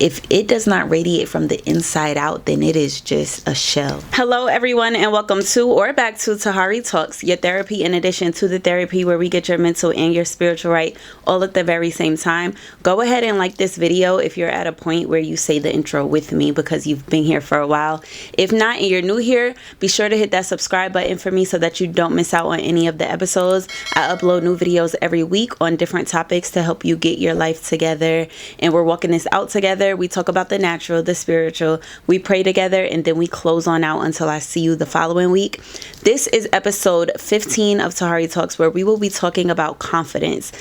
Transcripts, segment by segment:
If it does not radiate from the inside out, then it is just a shell. Hello everyone, and welcome to or back to Tahari Talks, your therapy in addition to the therapy where we get your mental and your spiritual right all at the very same time. Go ahead and like this video if you're at a point where you say the intro with me because you've been here for a while. If not and you're new here, be sure to hit that subscribe button for me so that you don't miss out on any of the episodes. I upload new videos every week on different topics to help you get your life together, and we're walking this out together. We talk about the natural, the spiritual, we pray together, and then we close on out until I see you the following week. This is episode 15 of Tahari Talks, where we will be talking about confidence,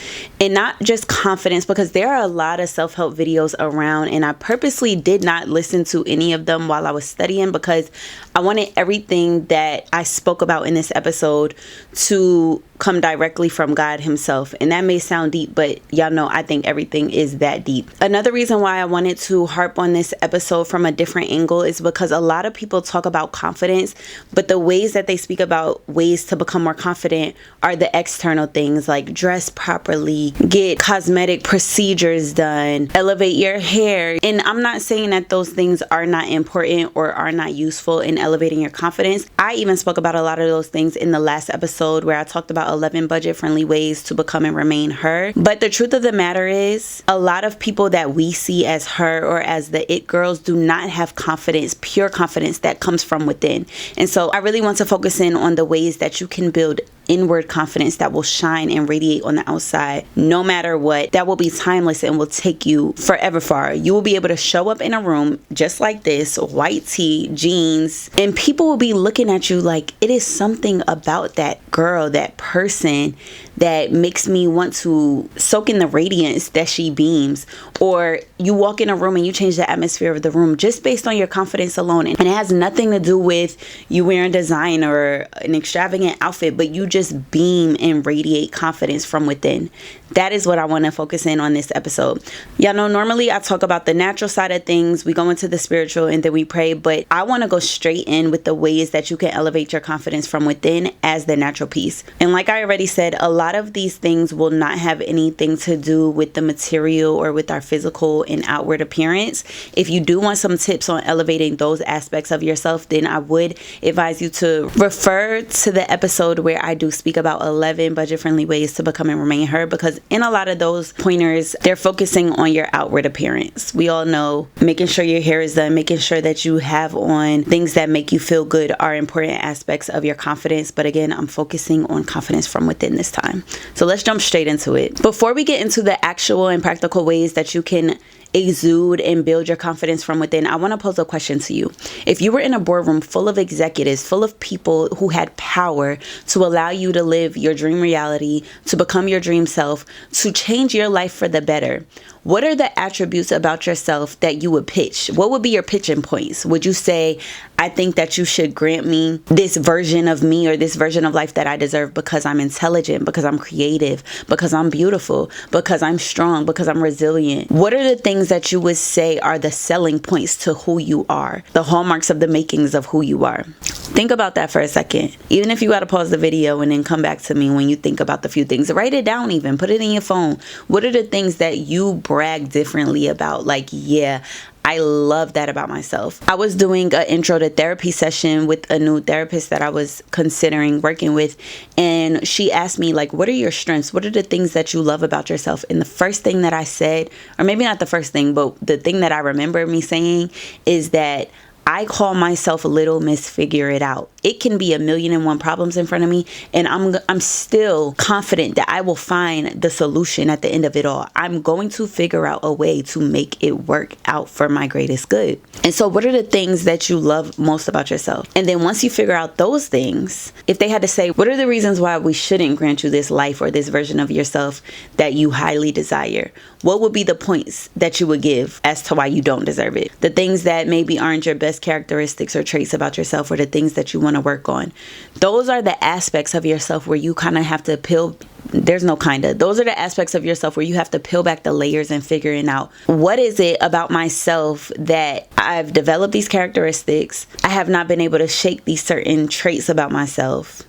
and not just confidence, because there are a lot of self-help videos around, and I purposely did not listen to any of them while I was studying because I wanted everything that I spoke about in this episode to come directly from God himself. And that may sound deep, but y'all know I think everything is that deep. Another reason why I wanted to harp on this episode from a different angle is because a lot of people talk about confidence, but the ways that they speak about ways to become more confident are the external things, like dress properly, get cosmetic procedures done, elevate your hair. And I'm not saying that those things are not important or are not useful in elevating your confidence. I even spoke about a lot of those things in the last episode where I talked about 11 budget-friendly ways to become and remain her. But the truth of the matter is, a lot of people that we see as her or as the it girls do not have confidence, pure confidence that comes from within. And so I really want to focus in on the ways that you can build inward confidence that will shine and radiate on the outside no matter what, that will be timeless and will take you forever far. You will be able to show up in a room just like this, white tee, jeans, and people will be looking at you like it is something about that girl, that person, that makes me want to soak in the radiance that she beams. Or you walk in a room and you change the atmosphere of the room just based on your confidence alone, and it has nothing to do with you wearing design or an extravagant outfit, but you just beam and radiate confidence from within. That is what I want to focus in on this episode. Y'all know normally I talk about the natural side of things, we go into the spiritual, and then we pray, but I want to go straight in with the ways that you can elevate your confidence from within as the natural piece. And like I already said, a lot of these things will not have anything to do with the material or with our physical and outward appearance. If you do want some tips on elevating those aspects of yourself, then I would advise you to refer to the episode where I do speak about 11 budget-friendly ways to become and remain her, because in a lot of those pointers, they're focusing on your outward appearance. We all know making sure your hair is done, making sure that you have on things that make you feel good are important aspects of your confidence. But again, I'm focusing on confidence from within this time. So let's jump straight into it. Before we get into the actual and practical ways that you can exude and build your confidence from within, I want to pose a question to you. If you were in a boardroom full of executives, full of people who had power to allow you to live your dream reality, to become your dream self, to change your life for the better, what are the attributes about yourself that you would pitch? What would be your pitching points? Would you say, I think that you should grant me this version of me or this version of life that I deserve because I'm intelligent, because I'm creative, because I'm beautiful, because I'm strong, because I'm resilient? What are the things that you would say are the selling points to who you are, the hallmarks of the makings of who you are? Think about that for a second. Even if you got to pause the video and then come back to me when you think about the few things, write it down, even put it in your phone. What are the things that you brag differently about? Like, yeah, I love that about myself. I was doing an intro to therapy session with a new therapist that I was considering working with, and she asked me, like, what are your strengths? What are the things that you love about yourself? And the first thing that I said, or maybe not the first thing, but the thing that I remember me saying is that I call myself Little Miss Figure It Out. It can be 1,000,001 problems in front of me, and I'm still confident that I will find the solution at the end of it all. I'm going to figure out a way to make it work out for my greatest good. And so what are the things that you love most about yourself? And then once you figure out those things, if they had to say, what are the reasons why we shouldn't grant you this life or this version of yourself that you highly desire? What would be the points that you would give as to why you don't deserve it? The things that maybe aren't your best characteristics or traits about yourself, or the things that you want to work on. Those are the aspects of yourself where you kind of have to peel. There's no kinda. Those are the aspects of yourself where you have to peel back the layers and figuring out, what is it about myself that I've developed these characteristics, I have not been able to shake these certain traits about myself,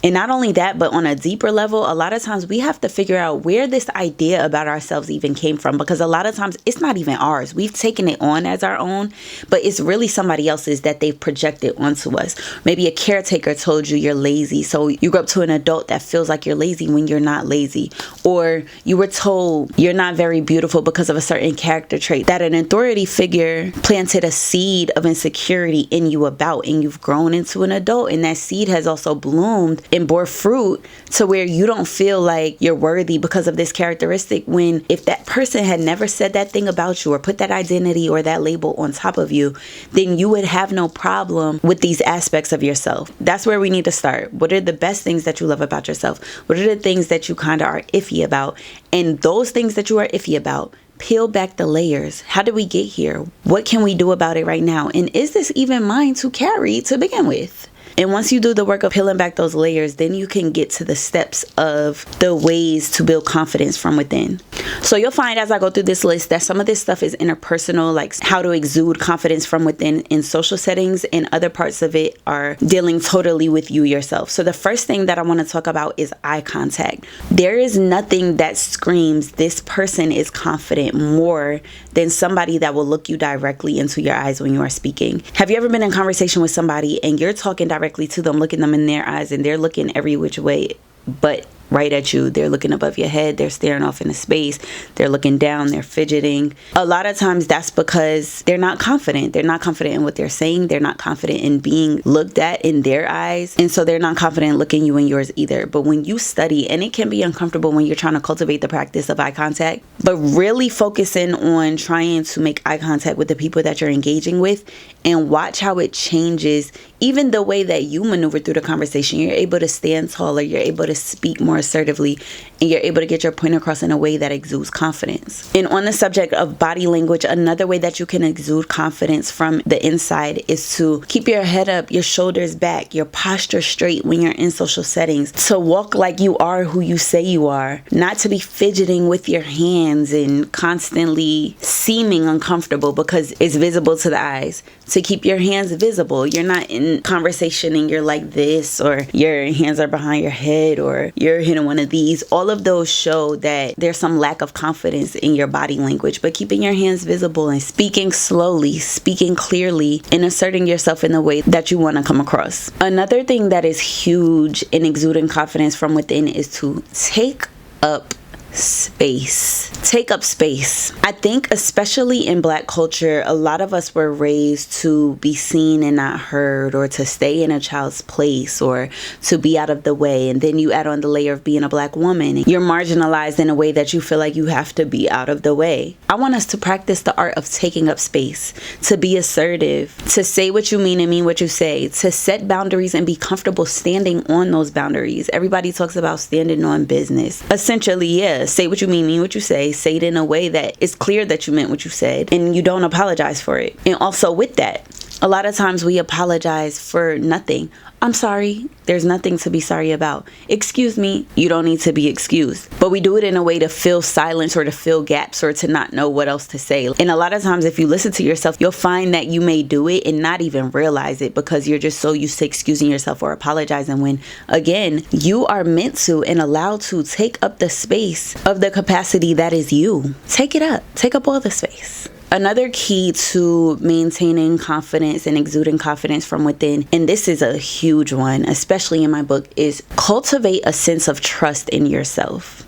And not only that, but on a deeper level, a lot of times we have to figure out where this idea about ourselves even came from, because a lot of times it's not even ours. We've taken it on as our own, but it's really somebody else's that they've projected onto us. Maybe a caretaker told you you're lazy, so you grew up to an adult that feels like you're lazy when you're not lazy. Or you were told you're not very beautiful because of a certain character trait that an authority figure planted a seed of insecurity in you about, and you've grown into an adult, and that seed has also bloomed and bore fruit to where you don't feel like you're worthy because of this characteristic, when if that person had never said that thing about you or put that identity or that label on top of you, then you would have no problem with these aspects of yourself. That's where we need to start. What are the best things that you love about yourself? What are the things that you kind of are iffy about? And those things that you are iffy about, peel back the layers. How did we get here? What can we do about it right now? And is this even mine to carry to begin with? And once you do the work of peeling back those layers, then you can get to the steps of the ways to build confidence from within. So you'll find as I go through this list that some of this stuff is interpersonal, like how to exude confidence from within in social settings, and other parts of it are dealing totally with you yourself. So the first thing that I want to talk about is eye contact. There is nothing that screams this person is confident more than somebody that will look you directly into your eyes when you are speaking. Have you ever been in conversation with somebody and you're talking directly to them, looking them in their eyes, and they're looking every which way but right at you? They're looking above your head, they're staring off into space, they're looking down, they're fidgeting. A lot of times that's because they're not confident. They're not confident in what they're saying. They're not confident in being looked at in their eyes, and so they're not confident looking you in yours either. But when you study, and it can be uncomfortable when you're trying to cultivate the practice of eye contact, but really focusing on trying to make eye contact with the people that you're engaging with, and watch how it changes even the way that you maneuver through the conversation. You're able to stand taller, you're able to speak more assertively, and you're able to get your point across in a way that exudes confidence. And on the subject of body language, another way that you can exude confidence from the inside is to keep your head up, your shoulders back, your posture straight when you're in social settings, to walk like you are who you say you are, not to be fidgeting with your hands and constantly seeming uncomfortable because it's visible to the eyes. To keep your hands visible. You're not in conversation and you're like this, or your hands are behind your head, or you're hitting one of these. All of those show that there's some lack of confidence in your body language. But keeping your hands visible and speaking slowly, speaking clearly, and asserting yourself in the way that you want to come across. Another thing that is huge in exuding confidence from within is to take up space. Take up space. I think especially in Black culture, a lot of us were raised to be seen and not heard, or to stay in a child's place, or to be out of the way. And then you add on the layer of being a Black woman. You're marginalized in a way that you feel like you have to be out of the way. I want us to practice the art of taking up space, to be assertive, to say what you mean and mean what you say, to set boundaries and be comfortable standing on those boundaries. Everybody talks about standing on business. Essentially, yeah. Say what you mean what you say it in a way that it's clear that you meant what you said, and you don't apologize for it. And also with that, a lot of times we apologize for nothing. I'm sorry. There's nothing to be sorry about. Excuse me. You don't need to be excused. But we do it in a way to fill silence, or to fill gaps, or to not know what else to say. And a lot of times if you listen to yourself, you'll find that you may do it and not even realize it, because you're just so used to excusing yourself or apologizing, when again, you are meant to and allowed to take up the space of the capacity that is you. Take it up. Take up all the space. Another key to maintaining confidence and exuding confidence from within, and this is a huge one, especially in my book, is cultivate a sense of trust in yourself.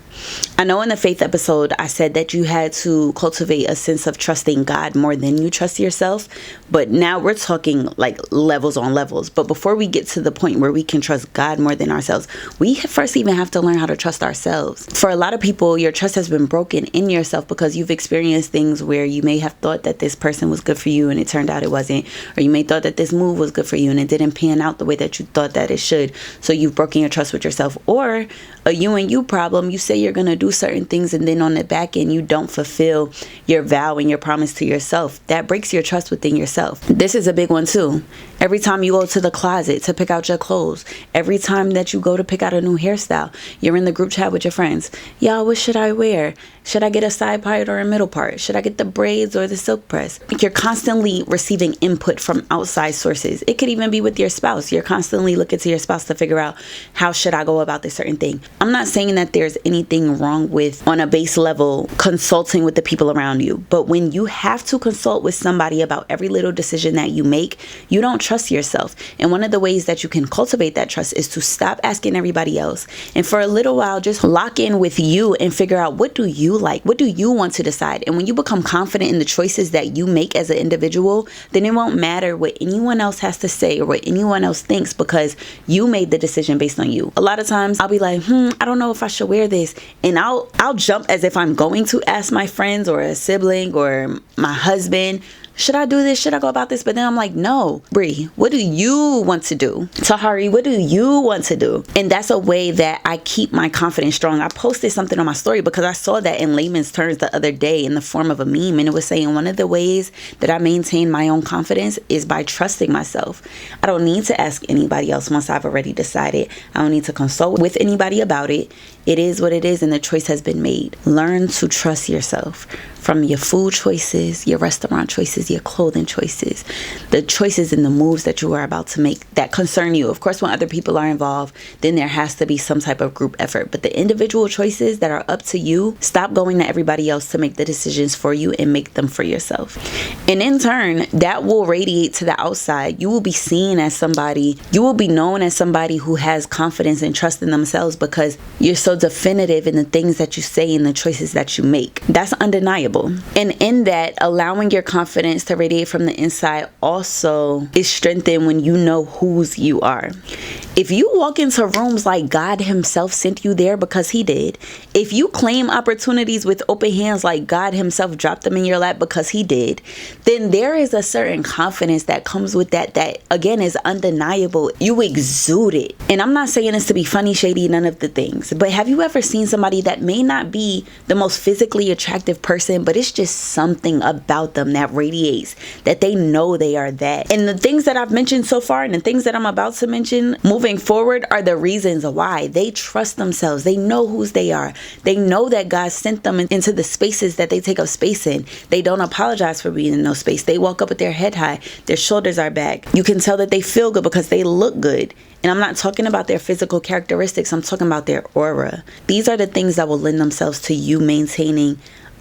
I know in the faith episode, I said that you had to cultivate a sense of trusting God more than you trust yourself. But now we're talking like levels on levels. But before we get to the point where we can trust God more than ourselves, we first even have to learn how to trust ourselves. For a lot of people, your trust has been broken in yourself because you've experienced things where you may have thought that this person was good for you and it turned out it wasn't. Or you may thought that this move was good for you and it didn't pan out the way that you thought that it should. So you've broken your trust with yourself. Or a you and you problem. You say you're going to do certain things, and then on the back end, you don't fulfill your vow and your promise to yourself. That breaks your trust within yourself. This is a big one too. Every time you go to the closet to pick out your clothes, every time that you go to pick out a new hairstyle, you're in the group chat with your friends. Y'all, what should I wear? Should I get a side part or a middle part? Should I get the braids or the silk press? You're constantly receiving input from outside sources. It could even be with your spouse. You're constantly looking to your spouse to figure out, how should I go about this certain thing? I'm not saying that there's anything wrong with, on a base level, consulting with the people around you. But when you have to consult with somebody about every little decision that you make, you don't trust yourself. And one of the ways that you can cultivate that trust is to stop asking everybody else. And for a little while, just lock in with you and figure out, what do you like? What do you want to decide? And when you become confident in the choices that you make as an individual, then it won't matter what anyone else has to say or what anyone else thinks, because you made the decision based on you. A lot of times I'll be like, I don't know if I should wear this. And I'll jump as if I'm going to ask my friends or a sibling or my husband, should I do this? Should I go about this? But then I'm like, no, Brie, what do you want to do? Tahari, what do you want to do? And that's a way that I keep my confidence strong. I posted something on my story because I saw that in layman's terms the other day in the form of a meme. And it was saying one of the ways that I maintain my own confidence is by trusting myself. I don't need to ask anybody else once I've already decided. I don't need to consult with anybody about it. It is what it is, and the choice has been made. Learn to trust yourself. From your food choices, your restaurant choices, your clothing choices, the choices and the moves that you are about to make that concern you. Of course, when other people are involved, then there has to be some type of group effort. But the individual choices that are up to you, stop going to everybody else to make the decisions for you and make them for yourself. And in turn, that will radiate to the outside. You will be seen as somebody, you will be known as somebody who has confidence and trust in themselves because you're so definitive in the things that you say and the choices that you make. That's undeniable. And in that, allowing your confidence to radiate from the inside also is strengthened when you know whose you are. If you walk into rooms like God himself sent you there because he did, if you claim opportunities with open hands like God himself dropped them in your lap because he did, then there is a certain confidence that comes with that again is undeniable. You exude it. And I'm not saying this to be funny, shady, none of the things, but have you ever seen somebody that may not be the most physically attractive person, but it's just something about them that radiates, that they know they are that? And the things that I've mentioned so far and the things that I'm about to mention moving forward are the reasons why. They trust themselves. They know whose they are. They know that God sent them into the spaces that they take up space in. They don't apologize for being in no space. They walk up with their head high. Their shoulders are back. You can tell that they feel good because they look good. And I'm not talking about their physical characteristics. I'm talking about their aura. These are the things that will lend themselves to you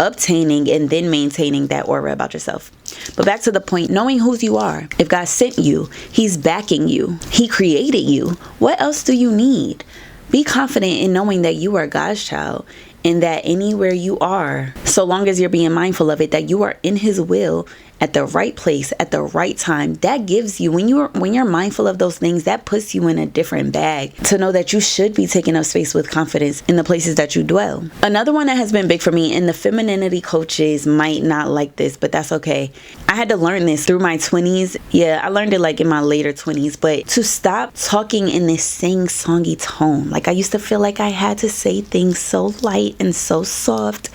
obtaining and then maintaining that aura about yourself. But back to the point, knowing whose you are. If God sent you, he's backing you. He created you. What else do you need? Be confident in knowing that you are God's child and that anywhere you are, so long as you're being mindful of it, that you are in his will at the right place at the right time. That gives you, when you're mindful of those things, that puts you in a different bag to know that you should be taking up space with confidence in the places that you dwell. Another one that has been big for me, and the femininity coaches might not like this, but that's okay. I had to learn this through my 20s. Yeah, I learned it like in my later 20s, but to stop talking in this sing-songy tone. Like I used to feel like I had to say things so light and so soft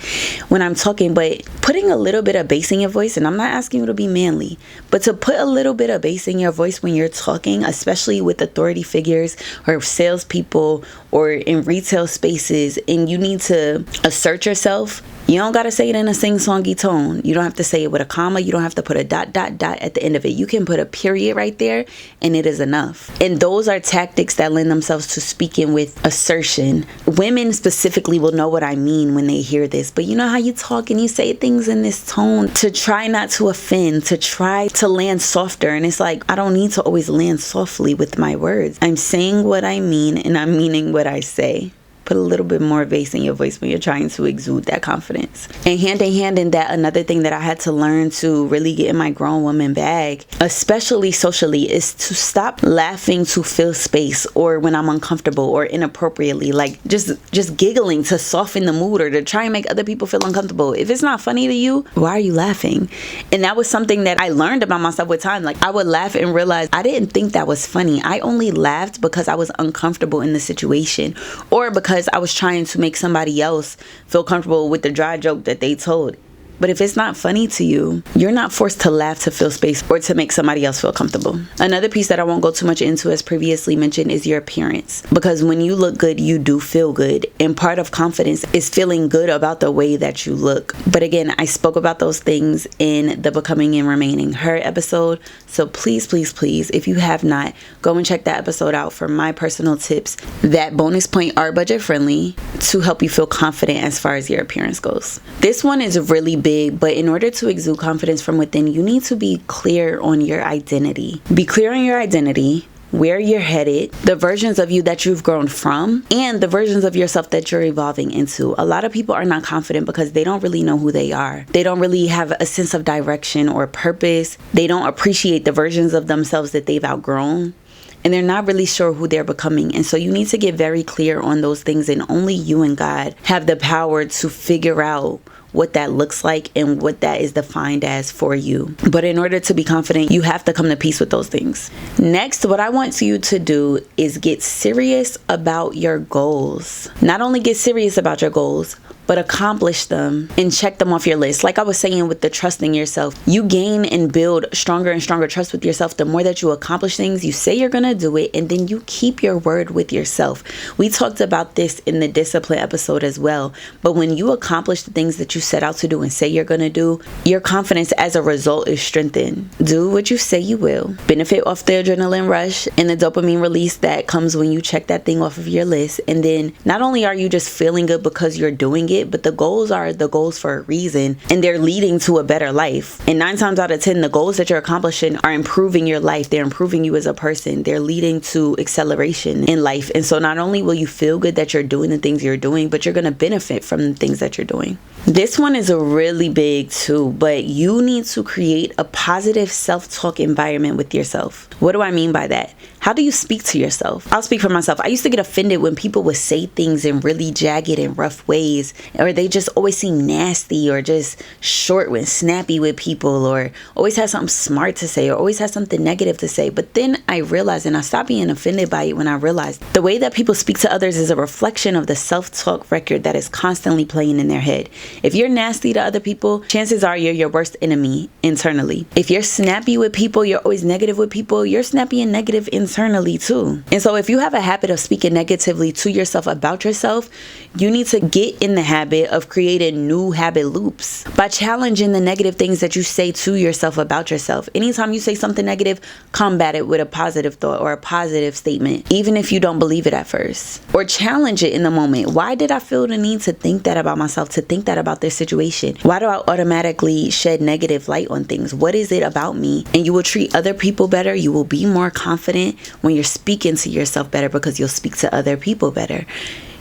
when I'm talking, but putting a little bit of bass in your voice, and I'm not asking you to be manly, but to put a little bit of bass in your voice when you're talking, especially with authority figures or salespeople or in retail spaces, and you need to assert yourself. You don't got to say it in a sing-songy tone. You don't have to say it with a comma. You don't have to put a ... at the end of it. You can put a period right there and it is enough. And those are tactics that lend themselves to speaking with assertion. Women specifically will know what I mean when they hear this. But you know how you talk and you say things in this tone to try not to offend, to try to land softer. And it's like, I don't need to always land softly with my words. I'm saying what I mean and I'm meaning what I say. Put a little bit more bass in your voice when you're trying to exude that confidence. And hand in hand in that, another thing that I had to learn to really get in my grown woman bag, especially socially, is to stop laughing to fill space or when I'm uncomfortable or inappropriately, like just giggling to soften the mood or to try and make other people feel uncomfortable. If it's not funny to you, why are you laughing? And that was something that I learned about myself with time. Like I would laugh and realize I didn't think that was funny. I only laughed because I was uncomfortable in the situation or because because I was trying to make somebody else feel comfortable with the dry joke that they told. But if it's not funny to you, you're not forced to laugh to fill space or to make somebody else feel comfortable. Another piece that I won't go too much into, as previously mentioned, is your appearance. Because when you look good, you do feel good. And part of confidence is feeling good about the way that you look. But again, I spoke about those things in the Becoming and Remaining Her episode. So please, please, please, if you have not, go and check that episode out for my personal tips that bonus point are budget friendly to help you feel confident as far as your appearance goes. This one is really big, but in order to exude confidence from within, you need to be clear on your identity. Be clear on your identity, where you're headed, the versions of you that you've grown from, and the versions of yourself that you're evolving into. A lot of people are not confident because they don't really know who they are. They don't really have a sense of direction or purpose. They don't appreciate the versions of themselves that they've outgrown. And they're not really sure who they're becoming. And so you need to get very clear on those things. And only you and God have the power to figure out what that looks like and what that is defined as for you. But in order to be confident, you have to come to peace with those things. Next, what I want you to do is get serious about your goals. Not only get serious about your goals, but accomplish them and check them off your list. Like I was saying with the trusting yourself, you gain and build stronger and stronger trust with yourself the more that you accomplish things. You say you're gonna do it, and then you keep your word with yourself. We talked about this in the discipline episode as well. But when you accomplish the things that you set out to do and say you're gonna do, your confidence as a result is strengthened. Do what you say you will. Benefit off the adrenaline rush and the dopamine release that comes when you check that thing off of your list. And then not only are you just feeling good because you're doing it, but the goals are the goals for a reason, and they're leading to a better life. And 9 times out of 10, the goals that you're accomplishing are improving your life. They're improving you as a person. They're leading to acceleration in life. And so not only will you feel good that you're doing the things you're doing, but you're going to benefit from the things that you're doing. This one is a really big too, but you need to create a positive self-talk environment with yourself. What do I mean by that? How do you speak to yourself? I'll speak for myself. I used to get offended when people would say things in really jagged and rough ways, or they just always seem nasty, or just short and snappy with people, or always have something smart to say, or always have something negative to say. But then I realized, and I stopped being offended by it when I realized the way that people speak to others is a reflection of the self-talk record that is constantly playing in their head. If you're nasty to other people, chances are you're your worst enemy internally. If you're snappy with people, you're always negative with people, you're snappy and negative internally too. And so if you have a habit of speaking negatively to yourself about yourself, you need to get in the habit of creating new habit loops by challenging the negative things that you say to yourself about yourself. Anytime you say something negative, combat it with a positive thought or a positive statement, even if you don't believe it at first, or challenge it in the moment. Why did I feel the need to think that about myself, to think that about this situation? Why do I automatically shed negative light on things? What is it about me? And you will treat other people better. You will be more confident when you're speaking to yourself better, because you'll speak to other people better.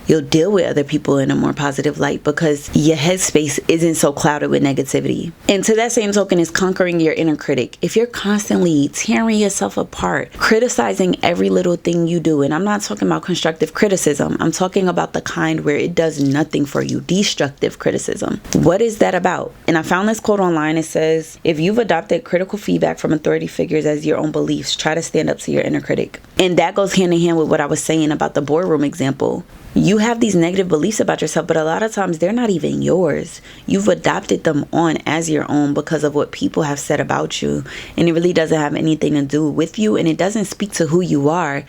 You'll deal with other people in a more positive light because your headspace isn't so clouded with negativity. And to that same token is conquering your inner critic. If you're constantly tearing yourself apart, criticizing every little thing you do, and I'm not talking about constructive criticism, I'm talking about the kind where it does nothing for you, destructive criticism. What is that about? And I found this quote online. It says, if you've adopted critical feedback from authority figures as your own beliefs, try to stand up to your inner critic. And that goes hand in hand with what I was saying about the boardroom example. You have these negative beliefs about yourself, but a lot of times they're not even yours. You've adopted them on as your own because of what people have said about you. And it really doesn't have anything to do with you. And it doesn't speak to who you are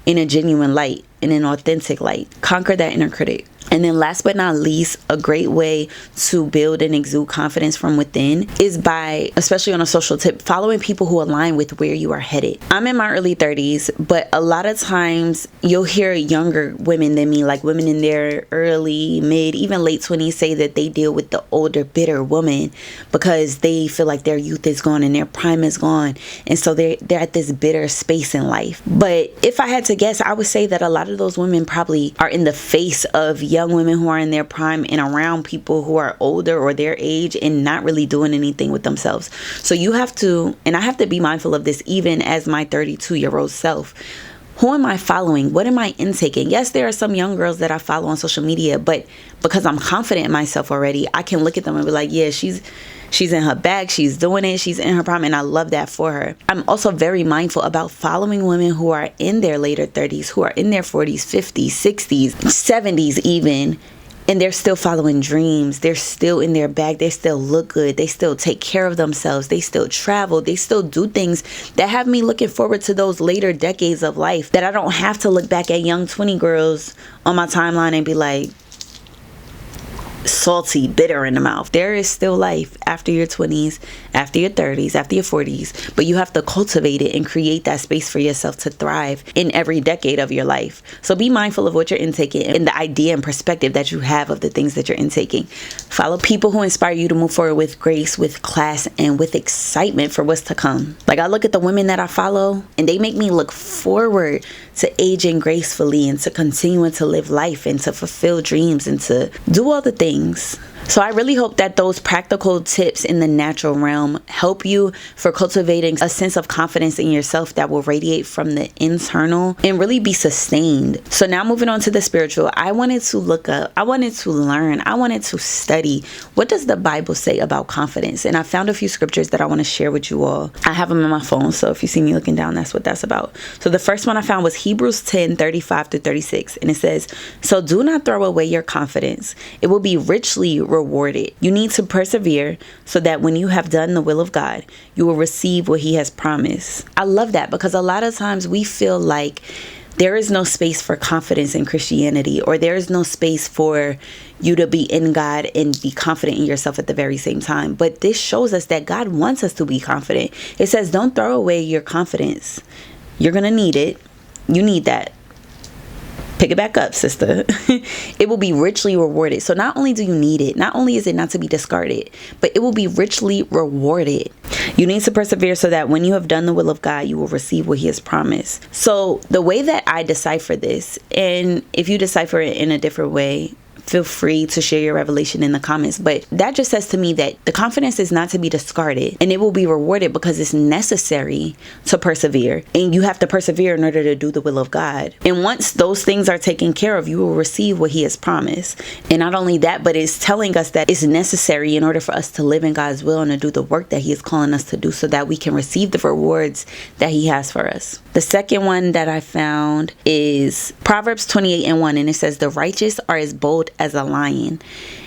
in a genuine light, in an authentic light. Conquer that inner critic. And then last but not least, a great way to build and exude confidence from within is by, especially on a social tip, following people who align with where you are headed. I'm in my early 30s, but a lot of times you'll hear younger women than me, like women in their early, mid, even late 20s, say that they deal with the older, bitter woman because they feel like their youth is gone and their prime is gone. And so they're at this bitter space in life. But if I had to guess, I would say that a lot of those women probably are in the face of young women who are in their prime and around people who are older or their age and not really doing anything with themselves. So you have to, and I have to be mindful of this even as my 32-year-old self. Who am I following? What am I intaking? Yes, there are some young girls that I follow on social media, but because I'm confident in myself already, I can look at them and be like, yeah, she's in her bag, she's doing it, she's in her prime, and I love that for her. I'm also very mindful about following women who are in their later 30s, who are in their 40s, 50s, 60s, 70s even, and they're still following dreams. They're still in their bag. They still look good. They still take care of themselves. They still travel. They still do things that have me looking forward to those later decades of life, that I don't have to look back at young 20 girls on my timeline and be like, salty, bitter in the mouth. There is still life after your 20s, after your 30s, after your 40s, but you have to cultivate it and create that space for yourself to thrive in every decade of your life. So be mindful of what you're intaking and the idea and perspective that you have of the things that you're intaking. Follow people who inspire you to move forward with grace, with class, and with excitement for what's to come. Like, I look at the women that I follow and they make me look forward to aging gracefully and to continuing to live life and to fulfill dreams and to do all the things. So I really hope that those practical tips in the natural realm help you for cultivating a sense of confidence in yourself that will radiate from the internal and really be sustained. So now moving on to the spiritual, I wanted to look up, I wanted to learn, I wanted to study, what does the Bible say about confidence? And I found a few scriptures that I want to share with you all. I have them in my phone, so if you see me looking down, that's what that's about. So the first one I found was Hebrews 10:35-36, and it says, "So do not throw away your confidence. It will be richly rewarded. You need to persevere so that when you have done the will of God, you will receive what he has promised." I love that, because a lot of times we feel like there is no space for confidence in Christianity, or there is no space for you to be in God and be confident in yourself at the very same time. But this shows us that God wants us to be confident. It says, don't throw away your confidence. You're going to need it. You need that. Pick it back up, sister. It will be richly rewarded. So not only do you need it, not only is it not to be discarded, but it will be richly rewarded. You need to persevere so that when you have done the will of God, you will receive what he has promised. So the way that I decipher this, and if you decipher it in a different way, feel free to share your revelation in the comments. But that just says to me that the confidence is not to be discarded, and it will be rewarded because it's necessary to persevere. And you have to persevere in order to do the will of God. And once those things are taken care of, you will receive what he has promised. And not only that, but it's telling us that it's necessary in order for us to live in God's will and to do the work that he is calling us to do, so that we can receive the rewards that he has for us. The second one that I found is Proverbs 28:1, and it says, "The righteous are as bold as a lion."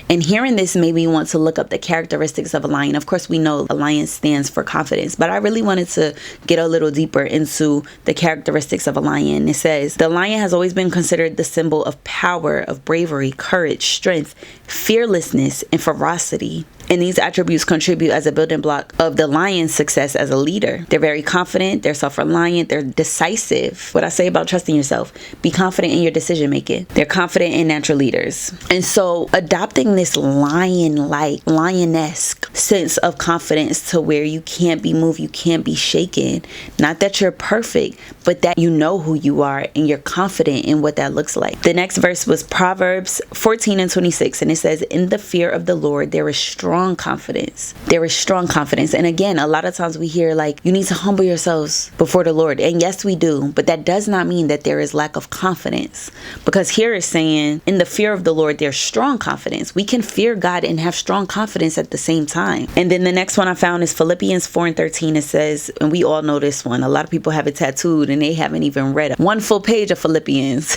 And hearing this made me want to look up the characteristics of a lion. Of course, we know a lion stands for confidence, but I really wanted to get a little deeper into the characteristics of a lion. It says, "The lion has always been considered the symbol of power, of bravery, courage, strength, fearlessness, and ferocity. And these attributes contribute as a building block of the lion's success as a leader. They're very confident, they're self-reliant, they're decisive." What I say about trusting yourself, be confident in your decision making. They're confident and natural leaders. And so adopting this lion-like, lion-esque sense of confidence to where you can't be moved, you can't be shaken. Not that you're perfect, but that you know who you are and you're confident in what that looks like. The next verse was Proverbs 14:26, and it says, "In the fear of the Lord there is strong confidence." There is strong confidence. And again, a lot of times we hear like, you need to humble yourselves before the Lord. And yes, we do. But that does not mean that there is lack of confidence. Because here it's saying, in the fear of the Lord, there's strong confidence. We can fear God and have strong confidence at the same time. And then the next one I found is Philippians 4:13. It says, and we all know this one, a lot of people have it tattooed and they haven't even read one full page of Philippians.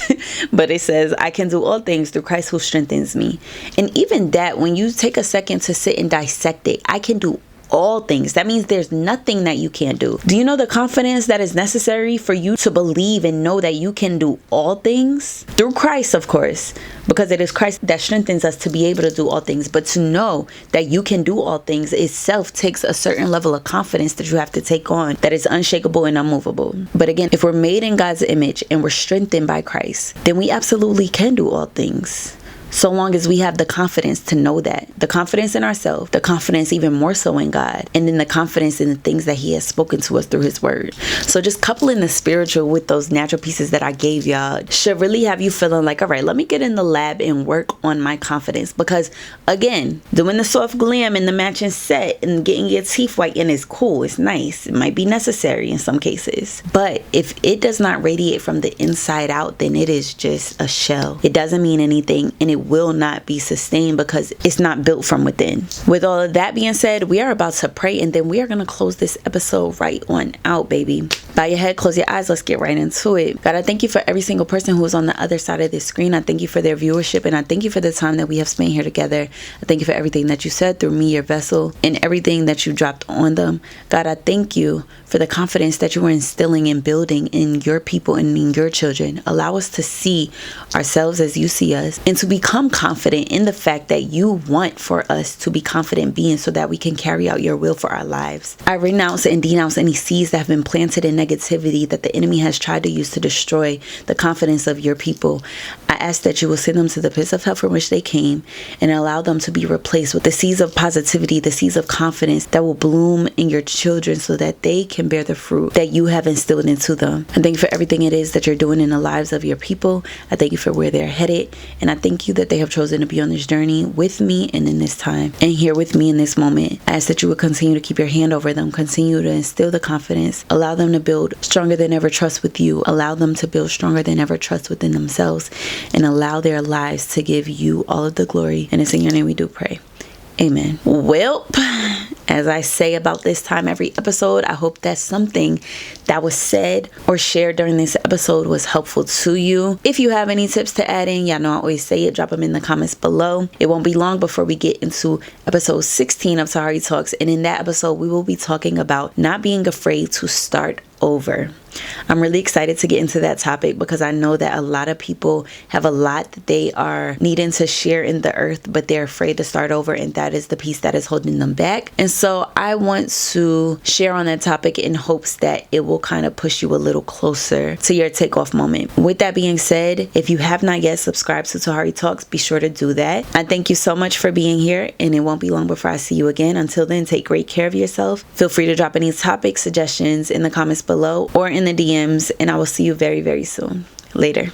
But it says, "I can do all things through Christ who strengthens me." And even that, when you take a second to sit and dissect it, I can do all things. That means there's nothing that you can't do. Do you know the confidence that is necessary for you to believe and know that you can do all things? Through Christ, of course, because it is Christ that strengthens us to be able to do all things. But to know that you can do all things itself takes a certain level of confidence that you have to take on that is unshakable and unmovable. But again, if we're made in God's image and we're strengthened by Christ, then we absolutely can do all things. So long as we have the confidence to know that, the confidence in ourselves, the confidence even more so in God, and then the confidence in the things that he has spoken to us through his word. So just coupling the spiritual with those natural pieces that I gave y'all should really have you feeling like, all right, let me get in the lab and work on my confidence. Because again, doing the soft glam and the matching set and getting your teeth whitened is cool. It's nice. It might be necessary in some cases. But if it does not radiate from the inside out, then it is just a shell. It doesn't mean anything, and it will not be sustained because it's not built from within. With all of that being said, we are about to pray, and then we are going to close this episode right on out, baby. Bow your head, close your eyes. Let's get right into it. God, I thank you for every single person who is on the other side of this screen. I thank you for their viewership, and I thank you for the time that we have spent here together. I thank you for everything that you said through me, your vessel, and everything that you dropped on them. God, I thank you for the confidence that you are instilling and building in your people and in your children. Allow us to see ourselves as you see us, and to become confident in the fact that you want for us to be confident beings so that we can carry out your will for our lives. I renounce and denounce any seeds that have been planted in negativity that the enemy has tried to use to destroy the confidence of your people. I ask that you will send them to the pits of hell from which they came, and allow them to be replaced with the seeds of positivity, the seeds of confidence that will bloom in your children so that they can bear the fruit that you have instilled into them. I thank you for everything it is that you're doing in the lives of your people. I thank you for where they're headed, and I thank you that they have chosen to be on this journey with me and in this time and here with me in this moment. I ask that you would continue to keep your hand over them, continue to instill the confidence, allow them to build stronger than ever trust with you, allow them to build stronger than ever trust within themselves, and allow their lives to give you all of the glory. And it's in your name we do pray. Amen. Well, as I say about this time every episode, I hope that something that was said or shared during this episode was helpful to you. If you have any tips to add in, y'all know I always say it, drop them in the comments below. It won't be long before we get into episode 16 of Tahari Talks, and in that episode we will be talking about not being afraid to start over. I'm really excited to get into that topic because I know that a lot of people have a lot that they are needing to share in the earth, but they're afraid to start over, and that is the piece that is holding them back. And so I want to share on that topic in hopes that it will kind of push you a little closer to your takeoff moment. With that being said, if you have not yet subscribed to Tahari Talks, be sure to do that. I thank you so much for being here, and it won't be long before I see you again. Until then, take great care of yourself. Feel free to drop any topic suggestions in the comments below or in the DMs, and I will see you very, very soon. Later.